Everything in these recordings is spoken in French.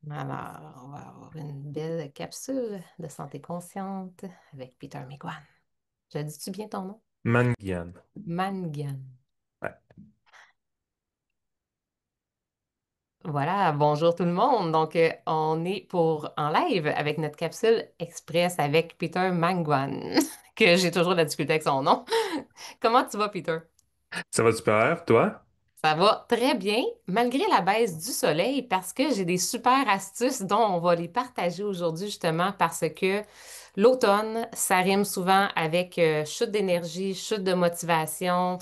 Alors, on va avoir une belle capsule de santé consciente avec Peter McGuan. Je dis-tu bien ton nom? Manguiane. Mangan. Ouais. Voilà, bonjour tout le monde. Donc, on est pour en live avec notre capsule express avec Peter Manguan, que j'ai toujours de la difficulté avec son nom. Comment tu vas, Peter? Ça va super, toi? Ça va très bien, malgré la baisse du soleil, parce que j'ai des super astuces dont on va les partager aujourd'hui, justement, parce que l'automne, ça rime souvent avec chute d'énergie, chute de motivation,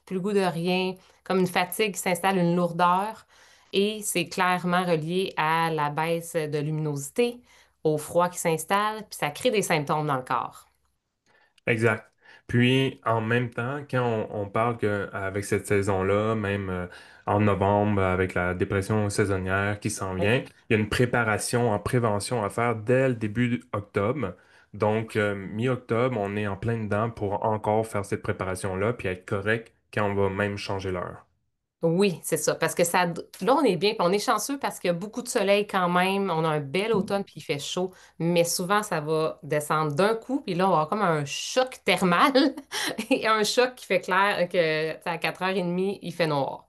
plus le goût de rien, comme une fatigue qui s'installe, une lourdeur, et c'est clairement relié à la baisse de luminosité, au froid qui s'installe, puis ça crée des symptômes dans le corps. Exact. Puis, en même temps, quand on parle qu'avec cette saison-là, même en novembre, avec la dépression saisonnière qui s'en Oui. vient, il y a une préparation en prévention à faire dès le début octobre. Donc, mi-octobre, on est en plein dedans pour encore faire cette préparation-là, puis être correct quand on va même changer l'heure. Oui, c'est ça. Parce que ça, là, on est bien, puis on est chanceux parce qu'il y a beaucoup de soleil quand même. On a un bel automne, puis il fait chaud. Mais souvent, ça va descendre d'un coup, puis là, on va avoir comme un choc thermal et un choc qui fait clair que tu sais, à 4h30, il fait noir.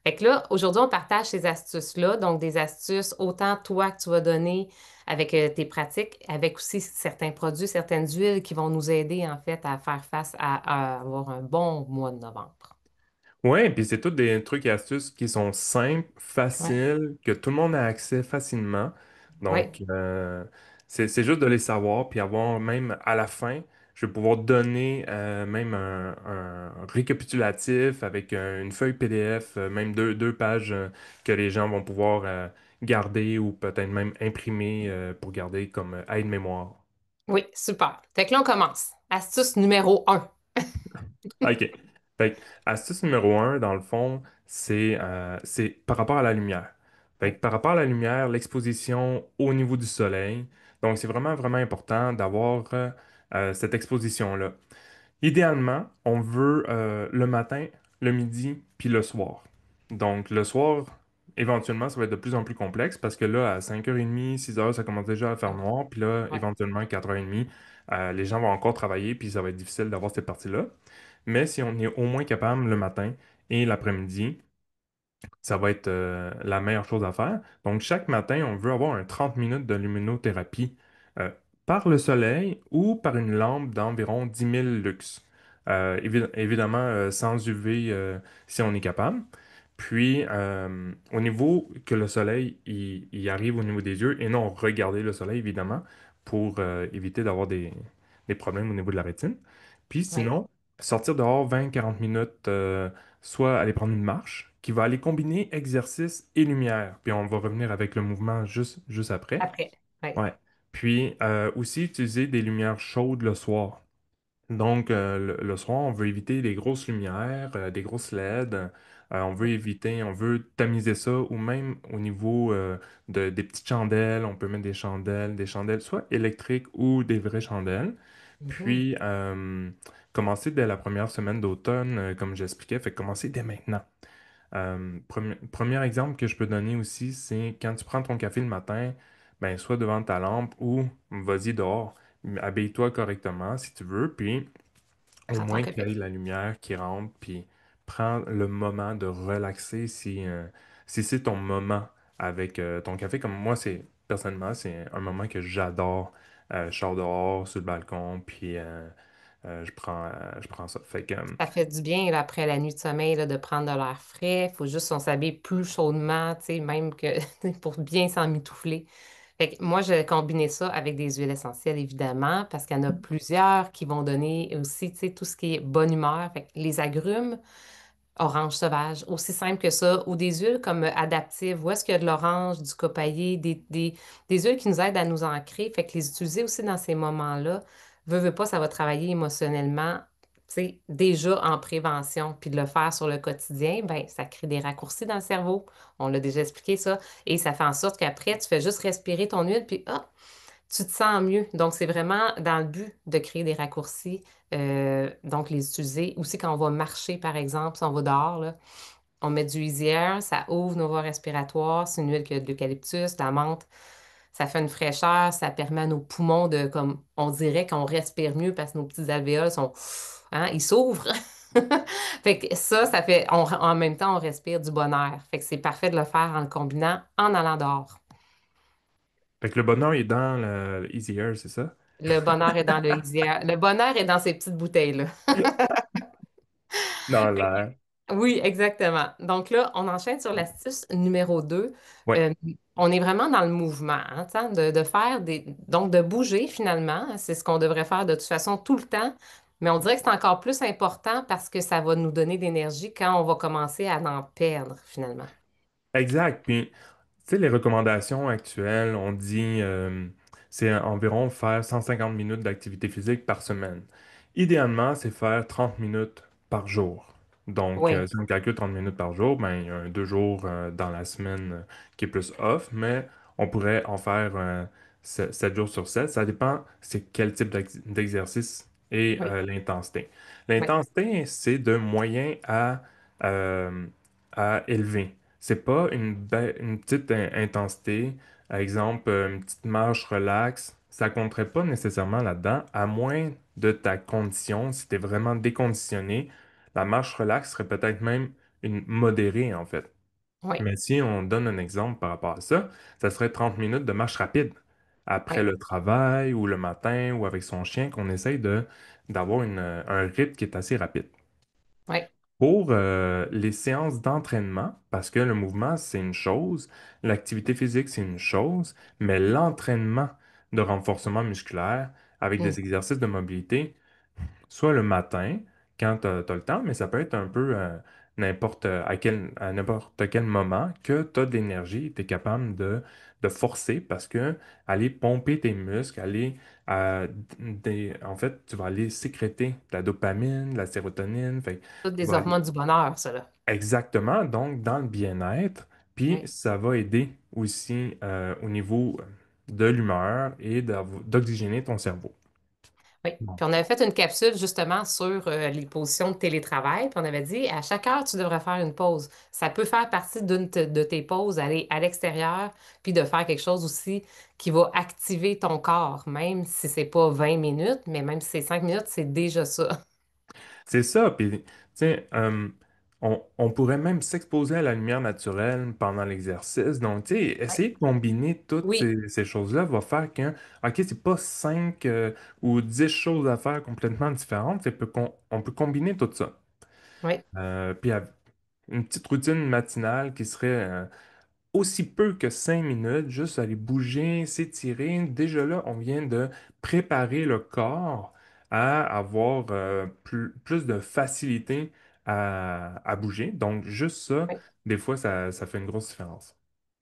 Fait que là, aujourd'hui, on partage ces astuces-là. Donc, des astuces, autant toi que tu vas donner avec tes pratiques, avec aussi certains produits, certaines huiles qui vont nous aider, en fait, à faire face à avoir un bon mois de novembre. Ouais, puis c'est tous des trucs et astuces qui sont simples, Ouais. faciles, que tout le monde a accès facilement. Oui. Donc, c'est juste de les savoir, puis avoir même à la fin, je vais pouvoir donner même un récapitulatif avec une feuille PDF, même deux pages que les gens vont pouvoir garder ou peut-être même imprimer pour garder comme aide-mémoire. Oui, super. Fait que là, on commence. Astuce numéro un. OK. Fait que, astuce numéro un, dans le fond, c'est par rapport à la lumière. Fait Oui, que par rapport à la lumière, l'exposition au niveau du soleil. Donc, c'est vraiment, vraiment important d'avoir cette exposition-là. Idéalement, on veut le matin, le midi, puis le soir. Donc, le soir, éventuellement, ça va être de plus en plus complexe parce que là, à 5h30, 6h, ça commence déjà à faire noir. Puis là, oui, éventuellement, 4h30, les gens vont encore travailler, puis ça va être difficile d'avoir cette partie-là. Mais si on est au moins capable le matin et l'après-midi, ça va être la meilleure chose à faire. Donc, chaque matin, on veut avoir un 30 minutes de luminothérapie euh, par le soleil ou par une lampe d'environ 10 000 lux. Évidemment, sans UV si on est capable. Puis, au niveau que le soleil il arrive au niveau des yeux, et non regarder le soleil, évidemment, pour éviter d'avoir des problèmes au niveau de la rétine. Puis, oui. sinon, sortir dehors 20 à 40 minutes. Soit aller prendre une marche, qui va aller combiner exercice et lumière. Puis on va revenir avec le mouvement juste après. Après. Oui. Ouais. Puis aussi utiliser des lumières chaudes le soir. Donc le soir, on veut éviter les grosses lumières, des grosses LED. On veut éviter, on veut tamiser ça, ou même au niveau des petites chandelles, on peut mettre des chandelles soit électriques ou des vraies chandelles. Mhm. Puis commencer dès la première semaine d'automne, comme j'expliquais, fait commencer dès maintenant. Premier exemple que je peux donner aussi, c'est quand tu prends ton café le matin, ben, soit devant ta lampe ou vas-y dehors, habille-toi correctement si tu veux, puis au Prends ton moins qu'il y ait café. la lumière qui rentre, puis prends le moment de relaxer si c'est ton moment avec ton café. Comme moi, personnellement, c'est un moment que j'adore. Je sors dehors sur le balcon, puis je prends ça. Fait que, Ça fait du bien là, après la nuit de sommeil là, de prendre de l'air frais. Il faut juste qu'on s'habille plus chaudement, tu sais, même que pour bien s'emmitoufler. Fait que moi, je combinais ça avec des huiles essentielles, évidemment, parce qu'il y en a plusieurs qui vont donner aussi, tu sais, tout ce qui est bonne humeur. Fait que les agrumes, orange sauvage, aussi simple que ça, ou des huiles comme adaptives, où est-ce qu'il y a de l'orange, du copaillé, des huiles qui nous aident à nous ancrer, fait que les utiliser aussi dans ces moments-là, veux pas, ça va travailler émotionnellement, tu sais, déjà en prévention, puis de le faire sur le quotidien, ben ça crée des raccourcis dans le cerveau, on l'a déjà expliqué ça, et ça fait en sorte qu'après, tu fais juste respirer ton huile, puis hop, tu te sens mieux. Donc, c'est vraiment dans le but de créer des raccourcis, donc les utiliser aussi quand on va marcher, par exemple, si on va dehors, là. On met du Easy Air, ça ouvre nos voies respiratoires. C'est une huile qui a de l'eucalyptus, de la menthe. Ça fait une fraîcheur, ça permet à nos poumons de, comme, on dirait qu'on respire mieux parce que nos petits alvéoles sont, hein, ils s'ouvrent. Fait que ça fait, en même temps, on respire du bon air. Fait que c'est parfait de le faire en le combinant en allant dehors. Fait que le bonheur est dans le Easy Air, c'est ça? Le bonheur est dans le Easy Air. Le bonheur est dans ces petites bouteilles-là. Dans l'air. Oui, exactement. Donc là, on enchaîne sur l'astuce numéro 2. Ouais, Euh, on est vraiment dans le mouvement, hein, tu sais, de faire donc de bouger finalement. C'est ce qu'on devrait faire de toute façon tout le temps. Mais on dirait que c'est encore plus important parce que ça va nous donner d'énergie quand on va commencer à en perdre finalement. exact. Puis, tu sais, les recommandations actuelles, on dit c'est environ faire 150 minutes d'activité physique par semaine. Idéalement, c'est faire 30 minutes par jour. Donc, Oui, si on calcule 30 minutes par jour, ben, il y a 2 jours dans la semaine qui est plus off, mais on pourrait en faire 7 jours sur 7. Ça dépend c'est quel type d'exercice et oui, l'intensité. oui. L'intensité, c'est de moyen euh, à élevé. C'est pas une petite intensité. Par exemple, une petite marche relax, ça compterait pas nécessairement là-dedans, à moins de ta condition. Si tu es vraiment déconditionné, la marche relax serait peut-être même une modérée, en fait. Oui, Mais si on donne un exemple par rapport à ça, ça serait 30 minutes de marche rapide après oui, le travail ou le matin ou avec son chien qu'on essaye d'avoir un rythme qui est assez rapide. oui, Pour les séances d'entraînement, parce que le mouvement, c'est une chose, l'activité physique, c'est une chose, mais l'entraînement de renforcement musculaire avec mm, des exercices de mobilité, soit le matin, quand tu as, le temps, mais ça peut être un peu à n'importe quel moment que tu as de l'énergie, tu es capable de forcer parce que aller pomper tes muscles, en fait, tu vas aller sécréter de la dopamine, de la sérotonine, fait, que toutes tu des vas aller hormones du bonheur, ça là. exactement, donc dans le bien-être, puis Oui, ça va aider aussi au niveau de l'humeur et d'oxygéner ton cerveau. oui. Bon. Puis on avait fait une capsule justement sur les positions de télétravail. Puis on avait dit à chaque heure, tu devrais faire une pause. Ça peut faire partie de tes pauses, aller à l'extérieur, puis de faire quelque chose aussi qui va activer ton corps, même si c'est pas 20 minutes, mais même si c'est 5 minutes, c'est déjà ça. C'est ça, puis tu sais, on pourrait même s'exposer à la lumière naturelle pendant l'exercice. Donc, tu sais, Ouais. essayer de combiner toutes Oui, ces choses-là va faire que, OK, c'est pas 5 ou 10 choses à faire complètement différentes, on peut combiner tout ça. oui, Puis une petite routine matinale qui serait aussi peu que 5 minutes, juste aller bouger, s'étirer. Déjà là, on vient de préparer le corps à avoir plus de facilité à bouger. Donc, juste ça, oui, des fois, ça fait une grosse différence.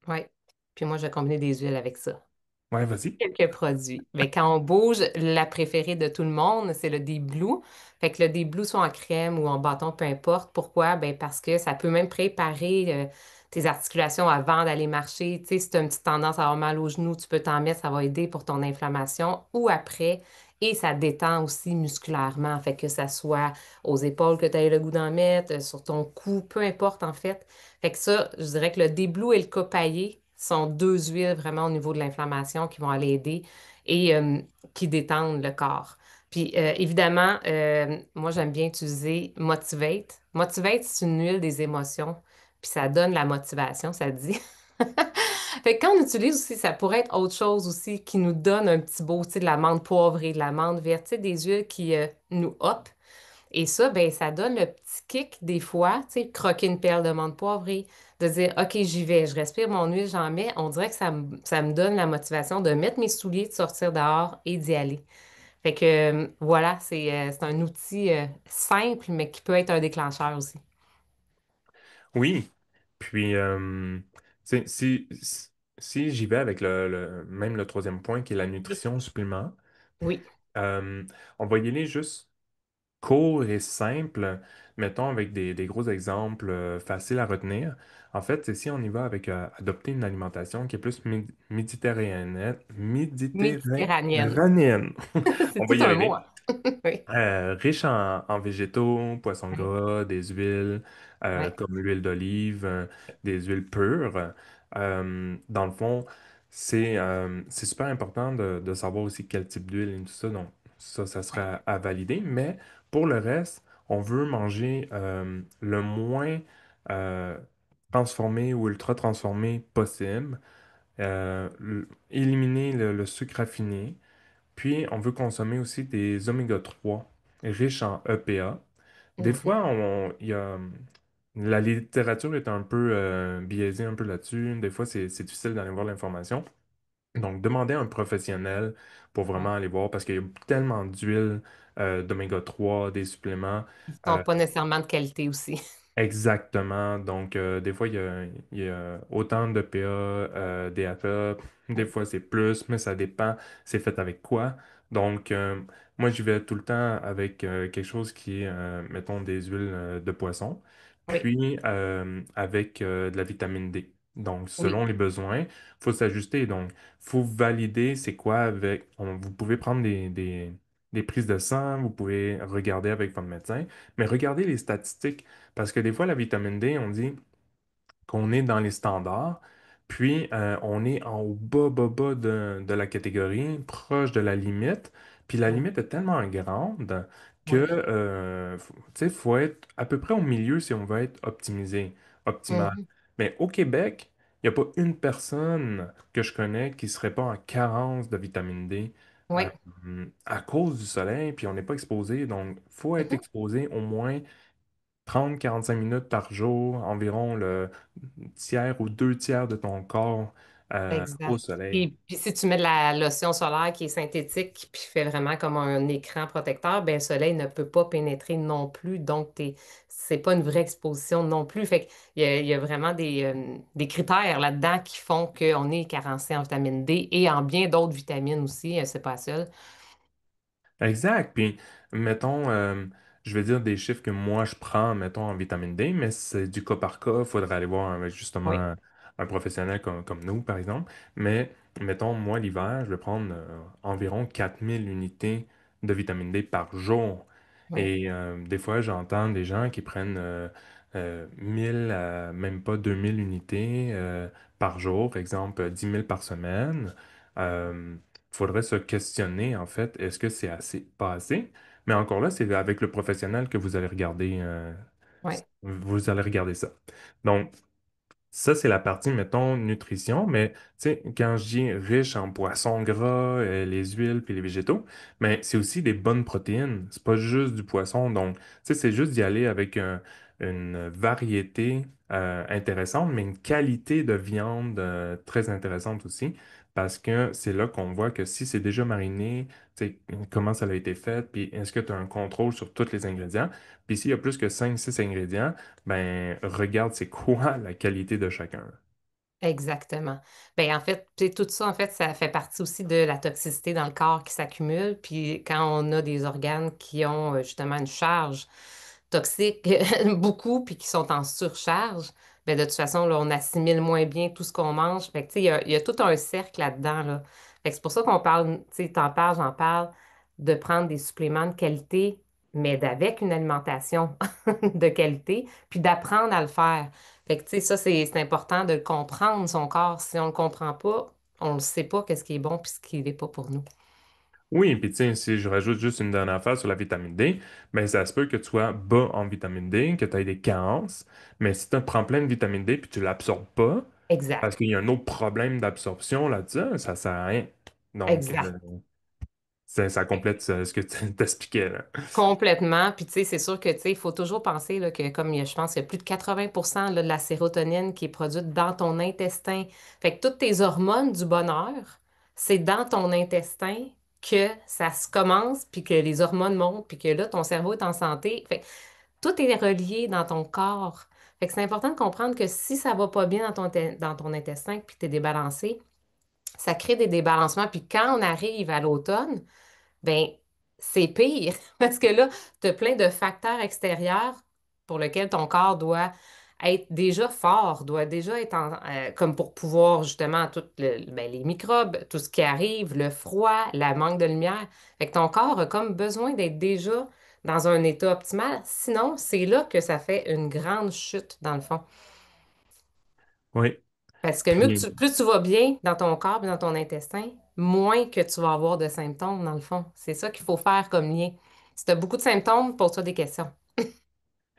oui. Puis moi, j'ai combiné des huiles avec ça. Ouais, vas-y. Quelques produits. Mais quand on bouge, la préférée de tout le monde, c'est le Deep Blue. Fait que le Deep Blue, soit en crème ou en bâton, peu importe. Pourquoi? Ben parce que ça peut même préparer tes articulations avant d'aller marcher. Tu sais, si tu as une petite tendance à avoir mal aux genoux, tu peux t'en mettre, ça va aider pour ton inflammation. Ou après, et ça détend aussi musculairement. Fait que ça soit aux épaules que tu aies le goût d'en mettre, sur ton cou, peu importe en fait. Fait que ça, je dirais que le Déblue et le copaillé sont deux huiles vraiment au niveau de l'inflammation qui vont aller aider et qui détendent le corps. Puis évidemment, moi j'aime bien utiliser Motivate. Motivate, c'est une huile des émotions, puis ça donne la motivation, ça dit. Fait que quand on utilise aussi, ça pourrait être autre chose aussi qui nous donne un petit beau, tu sais, de la menthe poivrée, de la menthe verte, tu sais, des huiles qui nous hop. Et ça, ben, ça donne le petit kick des fois, tu sais, croquer une perle de menthe poivrée, de dire, OK, j'y vais, je respire mon huile, j'en mets. On dirait que ça me donne la motivation de mettre mes souliers, de sortir dehors et d'y aller. Fait que voilà, c'est un outil simple, mais qui peut être un déclencheur aussi. Oui. Puis, tu sais, si j'y vais avec même le troisième point qui est la nutrition supplément, Oui, euh, on va y aller juste court et simple, mettons avec des gros exemples faciles à retenir. En fait, c'est si on y va avec adopter une alimentation qui est plus méditerranéenne, méditerranéenne. méditerranéenne. C'est On va tout y un mot, arriver. hein? Oui, Riche en végétaux, poissons oui, gras, des huiles oui, comme l'huile d'olive, des huiles pures. Dans le fond, c'est super important de savoir aussi quel type d'huile et tout ça. Donc, ça serait à valider. Mais pour le reste, on veut manger le moins euh, transformé ou ultra transformé possible. Éliminer le sucre raffiné. Puis, on veut consommer aussi des oméga 3 riches en EPA. Des mhm, fois, la littérature est un peu biaisée un peu là-dessus. Des fois, c'est difficile d'aller voir l'information. Donc, demandez à un professionnel pour ouais. vraiment aller voir parce qu'il y a tellement d'huiles d'oméga 3 des suppléments. Ils sont euh, pas nécessairement de qualité aussi. Exactement. Donc, des fois, il y a autant de PA, DHA. Des Oui, fois, c'est plus, mais ça dépend. C'est fait avec quoi. Donc, moi, je vais tout le temps avec quelque chose qui est, mettons, des huiles de poisson, oui, puis avec de la vitamine D. Donc, oui. selon les besoins, il faut s'ajuster. Donc, il faut valider c'est quoi avec. Vous pouvez prendre des prises de sang, vous pouvez regarder avec votre médecin, mais regardez les statistiques. Parce que des fois, la vitamine D, on dit qu'on est dans les standards, puis on est en haut bas, bas, bas de la catégorie, proche de la limite, puis la Mhm, limite est tellement grande que, oui. tu sais, faut être à peu près au milieu si on veut être optimisé, optimal. Mhm, Mais au Québec, il n'y a pas une personne que je connais qui serait pas en carence de vitamine D. euh, oui. à cause du soleil, puis on n'est pas exposé, donc faut être Mhm. exposé au moins 30 à 45 minutes par jour, environ le tiers ou 2 tiers de ton corps au Exact. soleil. Puis si tu mets de la lotion solaire qui est synthétique puis fait vraiment comme un écran protecteur, ben le soleil ne peut pas pénétrer non plus. Donc, c'est pas une vraie exposition non plus. Fait il y a vraiment des critères là-dedans qui font qu'on est carencé en vitamine D et en bien d'autres vitamines aussi. C'est pas la seule. Exact. Puis, mettons, je vais dire des chiffres que moi je prends, mettons, en vitamine D, mais c'est du cas par cas. Il faudrait aller voir Oui, justement un professionnel comme nous, par exemple. Mais, mettons, moi, l'hiver, je vais prendre environ 4 000 unités de vitamine D par jour. oui. Et des fois, j'entends des gens qui prennent 1 000 à même pas 2 000 unités par jour, exemple 10 000 par semaine. Euh, faudrait se questionner, en fait, est-ce que c'est assez, pas assez? Mais encore là, c'est avec le professionnel que Oui. vous allez regarder ça. Donc, ça, c'est la partie, mettons, nutrition, mais tu sais, quand je dis riche en poissons gras, les huiles puis les végétaux, mais c'est aussi des bonnes protéines. C'est pas juste du poisson. Donc, tu sais, c'est juste d'y aller avec une variété intéressante, mais une qualité de viande très intéressante aussi, parce que c'est là qu'on voit que si c'est déjà mariné, tu sais, comment ça a été fait, puis est-ce que tu as un contrôle sur tous les ingrédients. Puis s'il y a plus que 5 6 ingrédients, ben, regarde c'est quoi la qualité de chacun. Exactement. Ben, en fait, tu sais, tout ça, en fait, ça fait partie aussi de la toxicité dans le corps qui s'accumule. Puis quand on a des organes qui ont justement une charge toxique, beaucoup, puis qui sont en surcharge, ben, de toute façon, là, on assimile moins bien tout ce qu'on mange. Fait que, tu sais, il y a tout un cercle là-dedans, là. Fait que c'est pour ça qu'on parle, tu sais, t'en parles, j'en parle, de prendre des suppléments de qualité, mais d'avec une alimentation de qualité, puis d'apprendre à le faire. Fait que, tu sais, ça, c'est important de comprendre son corps. Si on le comprend pas, on ne sait pas qu'est-ce qui est bon puis ce qui n'est pas pour nous. Oui, puis tiens, si je rajoute juste une dernière affaire sur la vitamine D, ben ça se peut que tu sois bas en vitamine D, que tu aies des carences, mais si tu prends plein de vitamine D puis tu l'absorbes pas, parce Exact. qu'il y a un autre problème d'absorption là-dessus, ça sert à rien. Donc, Exact. ça complète ce que tu t'expliquais là. Complètement. Puis, tu sais, c'est sûr que, tu sais, il faut toujours penser là, que, comme je pense qu'il y a plus de 80% là, de la sérotonine qui est produite dans ton intestin. Fait que toutes tes hormones du bonheur, c'est dans ton intestin que ça se commence, puis que les hormones montent, puis que là, ton cerveau est en santé. Fait que tout est relié dans ton corps. Fait que c'est important de comprendre que si ça va pas bien dans ton intestin, puis que tu es débalancé, ça crée des débalancements. Puis quand on arrive à l'automne, ben c'est pire parce que là, tu as plein de facteurs extérieurs pour lesquels ton corps doit être déjà fort, doit déjà être comme pour pouvoir justement ben, les microbes, tout ce qui arrive, le froid, la manque de lumière. Fait que ton corps a comme besoin d'être déjà dans un état optimal. Sinon, c'est là que ça fait une grande chute, dans le fond. Oui. Parce que Puis, plus tu vas bien dans ton corps et dans ton intestin, moins que tu vas avoir de symptômes, dans le fond. C'est ça qu'il faut faire comme lien. Si tu as beaucoup de symptômes, pose-toi des questions.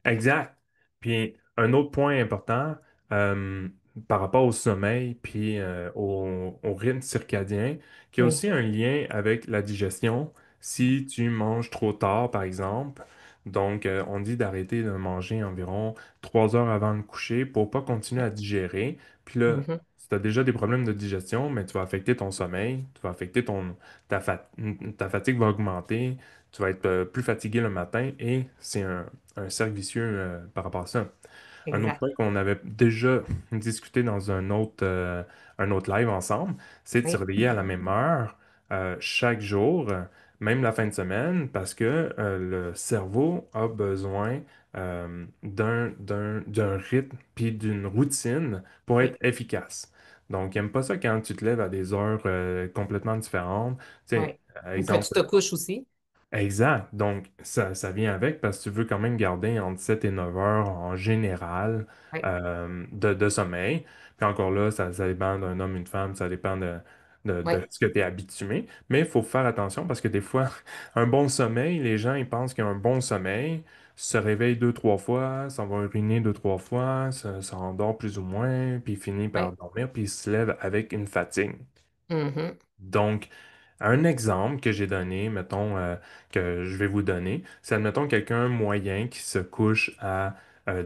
exact. Puis un autre point important euh, par rapport au sommeil puis au rythme circadien, qui a Oui. aussi un lien avec la digestion. Si tu manges trop tard, par exemple, donc on dit d'arrêter de manger environ 3 heures avant le coucher pour pas continuer à digérer. Puis là, Mhm. si tu as déjà des problèmes de digestion, mais tu vas affecter ton sommeil, tu vas affecter ta fatigue va augmenter, tu vas être plus fatigué le matin et c'est un cercle vicieux par rapport à ça. Un autre Exact. point qu'on avait déjà discuté dans un autre live ensemble, c'est de se Oui. réveiller à la même heure chaque jour, même la fin de semaine, parce que le cerveau a besoin d'un rythme puis d'une routine pour être Oui. efficace. Donc, il n'aime pas ça quand tu te lèves à des heures complètement différentes. Tu Oui. sais, Ou que tu exemple, te couches aussi. exact. Donc, ça vient avec parce que tu veux quand même garder entre 7 et 9 heures en général Oui. de sommeil. Puis encore là, ça dépend d'un homme, une femme, ça dépend Oui. de ce que tu es habitué. Mais il faut faire attention parce que des fois, un bon sommeil, les gens, ils pensent qu'un bon sommeil, se réveille 2, 3 fois, s'en va uriner 2, 3 fois, ça endort plus ou moins, puis finit par Oui. dormir, puis il se lève avec une fatigue. Mhm. Donc, un exemple que j'ai donné, mettons, que je vais vous donner, c'est admettons quelqu'un moyen qui se couche à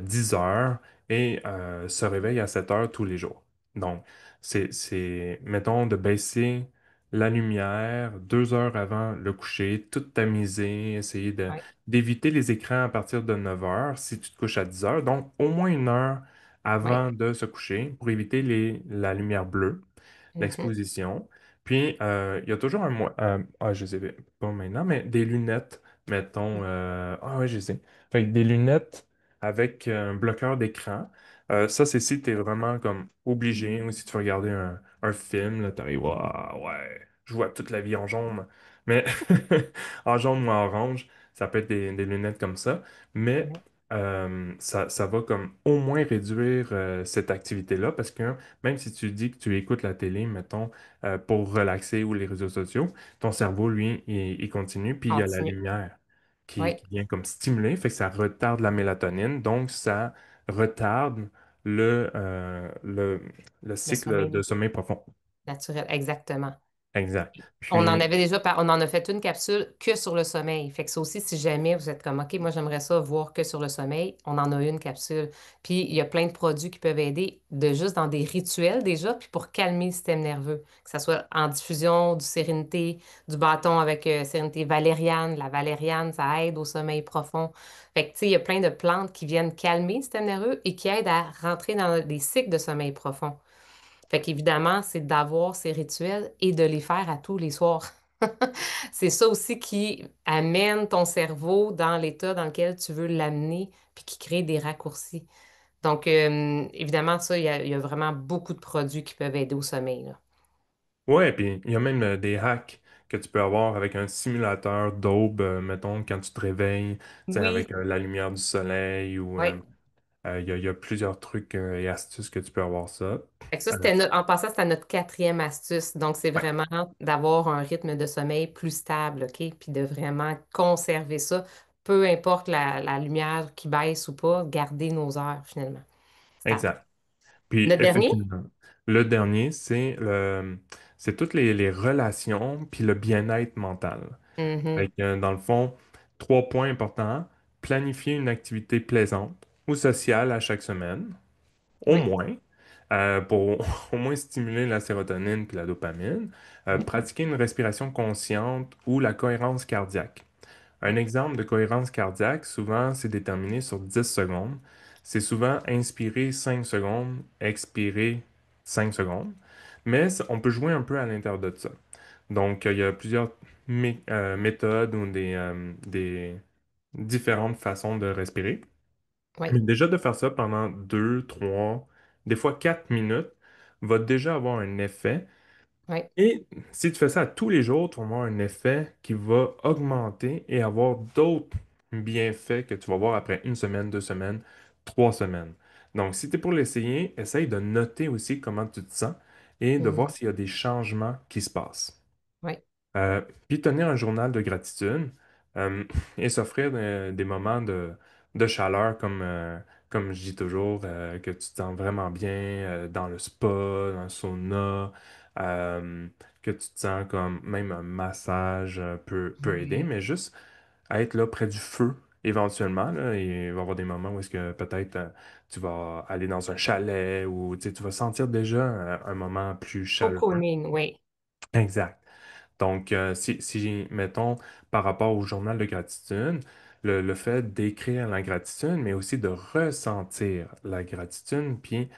10 heures et se réveille à 7 heures tous les jours. Donc, mettons, de baisser la lumière 2 heures avant le coucher, tout tamiser, essayer Oui. d'éviter les écrans à partir de 9 heures si tu te couches à 10 heures. Donc, au moins 1 heure Oui. avant de se coucher pour éviter la lumière bleue, Mhm. l'exposition. Puis, il y a toujours je sais pas maintenant, mais des lunettes, mettons. Oui, je sais. Fait que des lunettes avec un bloqueur d'écran. Ça, c'est si tu es vraiment comme obligé ou si tu veux regarder un film, là, t'arrives, ah, ouais, je vois toute la vie en jaune. Mais en jaune ou en orange, ça peut être des lunettes comme ça. Mais Oui. ça va comme au moins réduire cette activité-là parce que même si tu dis que tu écoutes la télé, mettons, pour relaxer ou les réseaux sociaux, ton cerveau, lui, il continue, puis il y a la Continue. lumière Oui. qui vient comme stimuler, fait que ça retarde la mélatonine, donc ça retarde le Le cycle de sommeil sommeil profond. naturel. Exactement. Exact. On en Puis, avait déjà on en a fait une capsule que sur le sommeil. Fait que ça aussi, si jamais vous êtes comme, OK, moi j'aimerais ça voir que sur le sommeil, on en a une capsule. Puis il y a plein de produits qui peuvent aider de juste dans des rituels déjà, puis pour calmer le système nerveux. Que ce soit en diffusion, du sérénité, du bâton avec sérénité valériane. La valériane, ça aide au sommeil profond. Fait que tu sais, il y a plein de plantes qui viennent calmer le système nerveux et qui aident à rentrer dans des cycles de sommeil profond. Fait qu'évidemment, c'est d'avoir ces rituels et de les faire à tous les soirs. C'est ça aussi qui amène ton cerveau dans l'état dans lequel tu veux l'amener, puis qui crée des raccourcis. Donc, évidemment, ça, il y a vraiment beaucoup de produits qui peuvent aider au sommeil, là. ouais, puis il y a même des hacks que tu peux avoir avec un simulateur d'aube, mettons, quand tu te réveilles, tu sais, avec Oui, la lumière du soleil ou oui. il y a plusieurs trucs et astuces que tu peux avoir ça. Fait que ça, Euh, en passant, c'était notre quatrième astuce. Donc, c'est ouais, vraiment d'avoir un rythme de sommeil plus stable, OK? Puis de vraiment conserver ça. Peu importe la lumière qui baisse ou pas, garder nos heures, finalement, stable. exact. Puis Notre dernier? effectivement, le dernier, c'est toutes les relations puis le bien-être mental. Fait Mhm. que, dans le fond, 3 points importants. Planifier une activité plaisante ou sociale à chaque semaine, au Oui. moins, pour au moins stimuler la sérotonine puis la dopamine. Pratiquer une respiration consciente ou la cohérence cardiaque. Un Oui. exemple de cohérence cardiaque, souvent, c'est déterminé sur 10 secondes. C'est souvent inspirer 5 secondes, expirer 5 secondes. Mais on peut jouer un peu à l'intérieur de ça. Donc, il y a plusieurs méthodes ou des différentes façons de respirer. Oui, Mais déjà de faire ça pendant 2, 3, des fois 4 minutes va déjà avoir un effet. oui, Et si tu fais ça tous les jours, tu vas avoir un effet qui va augmenter et avoir d'autres bienfaits que tu vas voir après 1 semaine, 2 semaines, 3 semaines. Donc, si tu es pour l'essayer, essaye de noter aussi comment tu te sens et de voir mhm, s'il y a des changements qui se passent. oui, Puis tenir un journal de gratitude euh, et s'offrir des moments de chaleur comme je dis toujours, que tu te sens vraiment bien dans le spa, dans le sauna, euh, que tu te sens comme même un massage peut aider, oui. mais juste être là près du feu éventuellement. Là, et il va y avoir des moments où est-ce que peut-être tu vas aller dans un chalet ou tu sais, tu vas sentir déjà un moment plus chaleureux. Cocooning, oui, Exact. Donc, mettons, par rapport au journal de gratitude, le fait d'écrire la gratitude, mais aussi de ressentir la gratitude, puis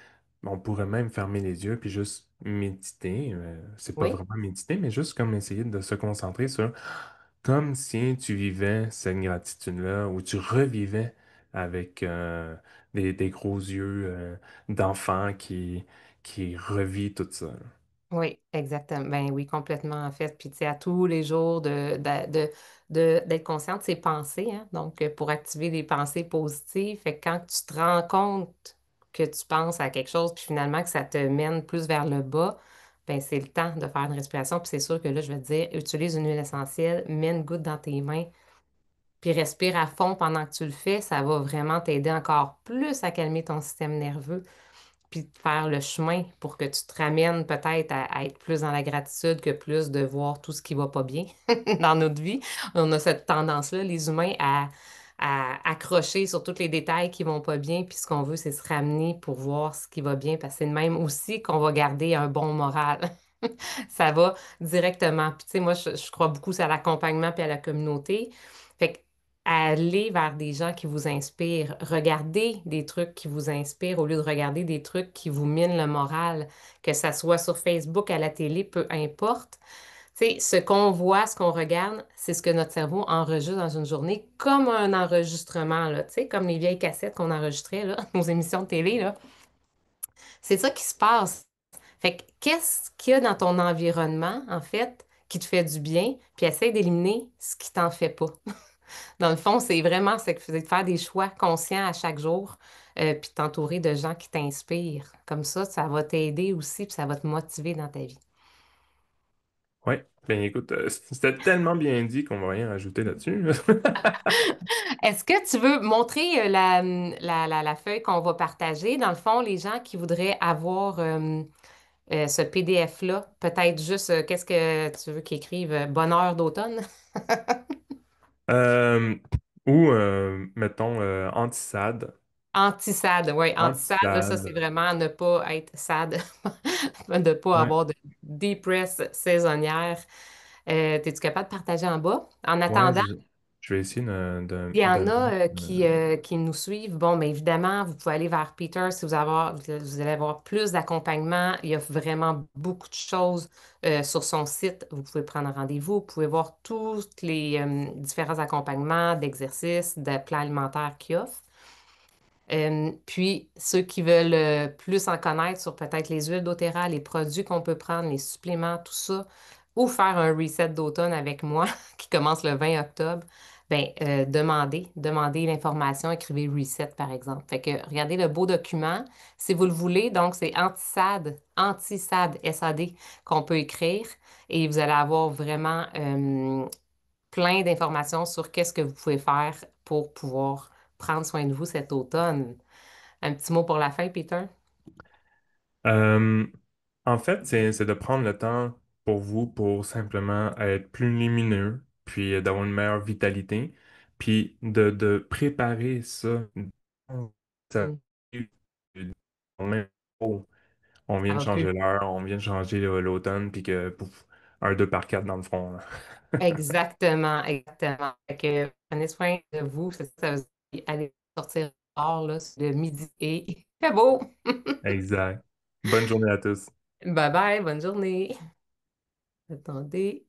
on pourrait même fermer les yeux, puis juste méditer. C'est pas oui, vraiment méditer, mais juste comme essayer de se concentrer sur, comme si tu vivais cette gratitude-là, ou tu revivais avec des gros yeux d'enfant qui revit tout ça. oui, exactement. Ben oui, complètement en fait. Puis tu sais, à tous les jours d'être conscient de ses pensées, hein. Donc, pour activer des pensées positives, fait que quand tu te rends compte que tu penses à quelque chose, puis finalement que ça te mène plus vers le bas, ben c'est le temps de faire une respiration. Puis c'est sûr que là, je vais te dire, utilise une huile essentielle, mets une goutte dans tes mains, puis respire à fond pendant que tu le fais. Ça va vraiment t'aider encore plus à calmer ton système nerveux puis de faire le chemin pour que tu te ramènes peut-être à être plus dans la gratitude que plus de voir tout ce qui va pas bien dans notre vie. On a cette tendance-là, les humains, à accrocher sur tous les détails qui vont pas bien, puis ce qu'on veut, c'est se ramener pour voir ce qui va bien, parce que c'est de même aussi qu'on va garder un bon moral. Ça va directement. Puis, tu sais, moi, je crois beaucoup à l'accompagnement puis à la communauté. Fait que aller vers des gens qui vous inspirent, regardez des trucs qui vous inspirent au lieu de regarder des trucs qui vous minent le moral, que ça soit sur Facebook, à la télé, peu importe. Tu sais, ce qu'on voit, ce qu'on regarde, c'est ce que notre cerveau enregistre dans une journée comme un enregistrement, là, tu sais, comme les vieilles cassettes qu'on enregistrait, là, nos émissions de télé, là. C'est ça qui se passe. Fait que qu'est-ce qu'il y a dans ton environnement, en fait, qui te fait du bien, puis essaye d'éliminer ce qui t'en fait pas. Dans le fond, c'est vraiment c'est de faire des choix conscients à chaque jour, puis de t'entourer de gens qui t'inspirent. Comme ça va t'aider aussi, puis ça va te motiver dans ta vie. Oui, ben écoute, c'était tellement bien dit qu'on va rien rajouter là-dessus. Est-ce que tu veux montrer la feuille qu'on va partager? Dans le fond, les gens qui voudraient avoir ce PDF-là, peut-être juste, qu'est-ce que tu veux qu'ils écrivent? Bonheur d'automne? Euh, ou, mettons, anti-sad. Anti-sad, oui, anti-sad, là, ça, c'est Anti-sad. vraiment ne pas être sad, de ne pas Ouais, avoir de dépresse saisonnière. Es-tu capable de partager en bas? En ouais, attendant, je vais essayer il y en de a mettre, qui nous suivent. Bon, bien évidemment, vous pouvez aller vers Peter si vous allez avoir plus d'accompagnement. Il y a vraiment beaucoup de choses sur son site. Vous pouvez prendre un rendez-vous. Vous pouvez voir tous les différents accompagnements d'exercices, de plans alimentaires qu'il offre. Puis, ceux qui veulent plus en connaître sur peut-être les huiles doTERRA, les produits qu'on peut prendre, les suppléments, tout ça, ou faire un reset d'automne avec moi qui commence le 20 octobre, ben demandez l'information, écrivez reset par exemple. Fait que regardez le beau document si vous le voulez. Donc, c'est anti-SAD, S-A-D, qu'on peut écrire et vous allez avoir vraiment plein d'informations sur qu'est-ce que vous pouvez faire pour pouvoir prendre soin de vous cet automne. Un petit mot pour la fin, Peter? euh, en fait, c'est de prendre le temps pour vous pour simplement être plus lumineux, puis d'avoir une meilleure vitalité, puis de préparer ça. Ça- Mm. On Ça vient de va plus. changer l'heure, on vient de changer l'automne, puis que pouf, un 2 par 4 dans le front, là. Exactement, exactement. Fait que prenez soin de vous. Ça veut dire aller sortir dehors, là, c'est de midi et c'est beau. Exact. Bonne journée à tous. Bye bye, bonne journée. Attendez.